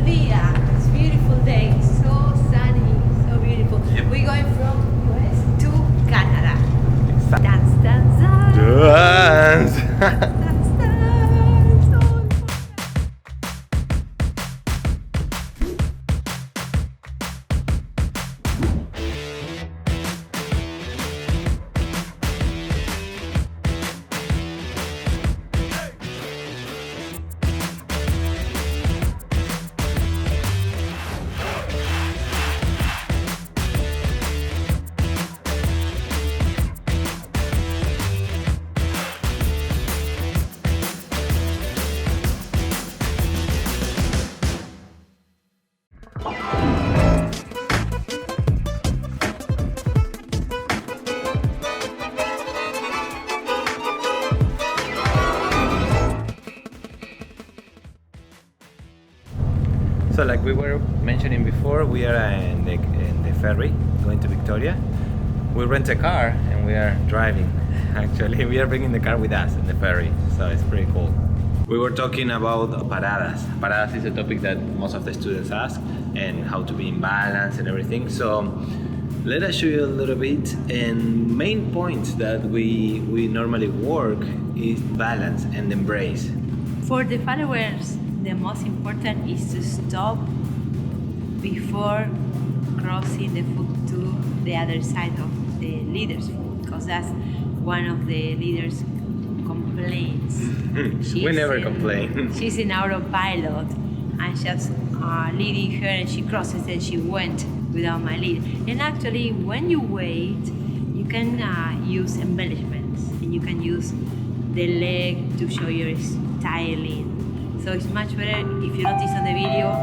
día. It's a beautiful day. So sunny, so beautiful. Yep. We're going from US to Canada. Exactly. Dance, dance, dance. Dance. Dance, dance. So, like we were mentioning before, we are in the ferry going to Victoria. We rent a car and we are driving. Actually, we are bringing the car with us in the ferry, so it's pretty cool. We were talking about paradas. Paradas is a topic that most of the students ask, and how to be in balance and everything. So, let us show you a little bit. And main points that we normally work is balance and embrace. For the followers, the most important is to stop before crossing the foot to the other side of the leader's foot, because that's one of the leaders' complaints. We never complain. She's in autopilot, and just leading her, and she crosses and she went without my lead. And actually, when you wait, you can use embellishments, and you can use the leg to show your styling. So it's much better if you notice on the video.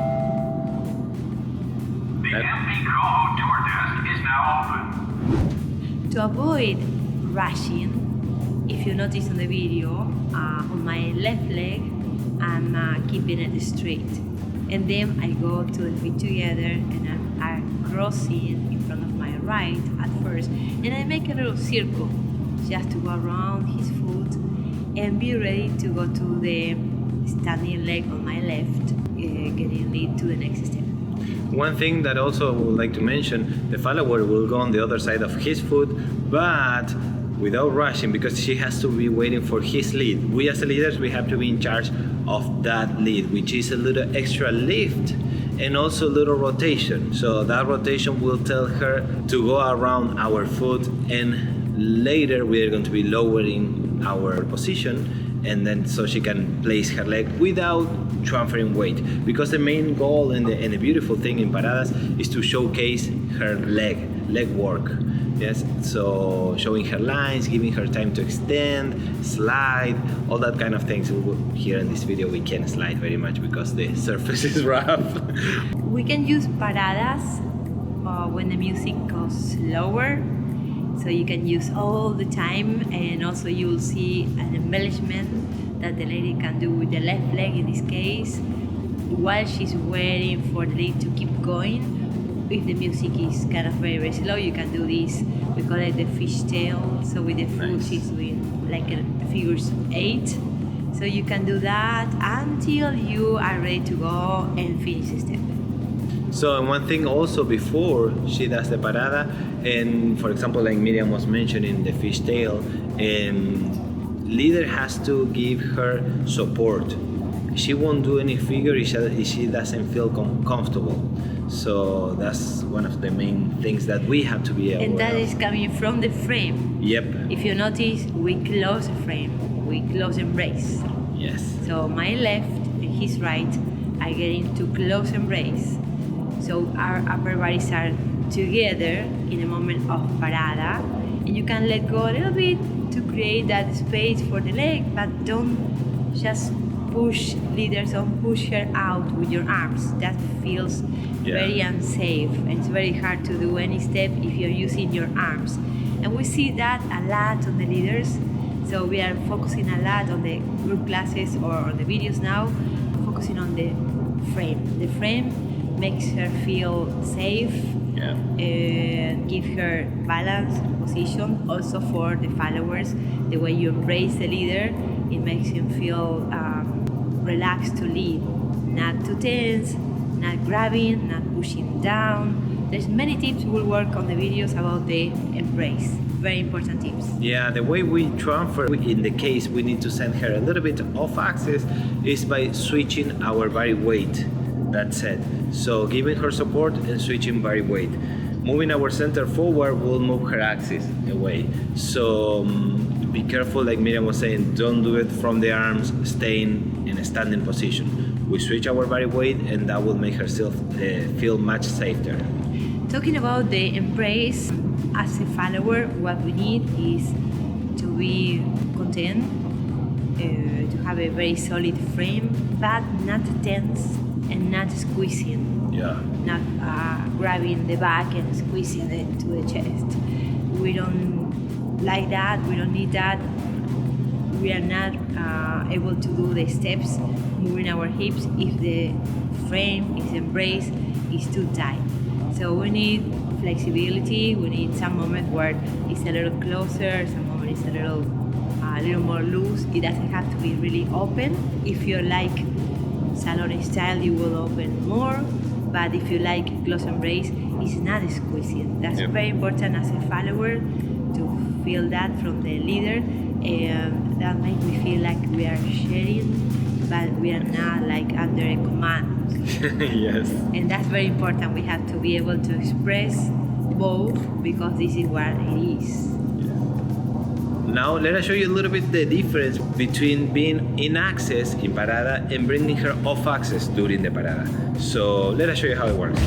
The Empty Co tour desk is now open. To avoid rushing, if you notice on the video, on my left leg, I'm keeping it straight. And then I go to the feet together and I'm crossing in front of my right at first. And I make a little circle just to go around his foot and be ready to go to the standing leg on my left, getting lead to the next step. One thing that also I would like to mention, the follower will go on the other side of his foot, but without rushing, because she has to be waiting for his lead. We as leaders, we have to be in charge of that lead, which is a little extra lift and also a little rotation. So that rotation will tell her to go around our foot, and later we are going to be lowering our position, and then so she can place her leg without transferring weight, because the main goal and the beautiful thing in paradas is to showcase her leg work. Yes, so showing her lines, giving her time to extend, slide, all that kind of things. Here in this video we can't slide very much because the surface is rough. We can use paradas when the music goes slower, so you can use all the time, and also you will see an embellishment that the lady can do with the left leg in this case, while she's waiting for the lead to keep going. If the music is kind of very, very slow, you can do this. We call it the fishtail. So with the foot, Nice. she's doing like a figures 8. So you can do that until you are ready to go and finish the step. So, and one thing also before she does the parada, and for example, like Miriam was mentioning the fishtail, leader has to give her support. She won't do any figure if she doesn't feel comfortable. So that's one of the main things that we have to be aware And that of. is coming from the frame. Yep. If you notice, we close the frame, we close embrace. Yes. So my left and his right are getting to close embrace. So our upper bodies are together in a moment of parada, and you can let go a little bit to create that space for the leg, but don't just push leaders, don't push her out with your arms. That feels very unsafe, and it's very hard to do any step if you're using your arms. And we see that a lot on the leaders. So we are focusing a lot on the group classes or on the videos now, focusing on the frame. The frame makes her feel safe, and give her balance, position. Also for the followers, the way you embrace the leader, it makes him feel relaxed to lead, not too tense, not grabbing, not pushing down. There's many tips we'll work on the videos about the embrace. Very important tips. Yeah, the way we transfer, in the case we need to send her a little bit off axis, is by switching our body weight. That's it. So giving her support and switching body weight. Moving our center forward will move her axis away. So be careful, like Miriam was saying, don't do it from the arms, staying in a standing position. We switch our body weight and that will make herself feel much safer. Talking about the embrace, as a follower, what we need is to be content, to have a very solid frame, but not tense and not squeezing. Yeah. Not grabbing the back and squeezing it to the chest. We don't like that, we don't need that. We are not able to do the steps moving our hips if the frame is embraced is too tight. So we need flexibility, we need some moment where it's a little closer, some moment it's a little more loose. It doesn't have to be really open. If you like salon style, you will open more, but if you like close embrace, it's not squeezing. That's very important as a follower to feel that from the leader, and that makes me feel like we are sharing, but we are not like under a command. Yes. And that's very important. We have to be able to express both because this is what it is. Now let us show you a little bit the difference between being in axis in parada and bringing her off axis during the parada. So let us show you how it works.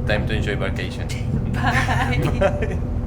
Time to enjoy vacation. Bye.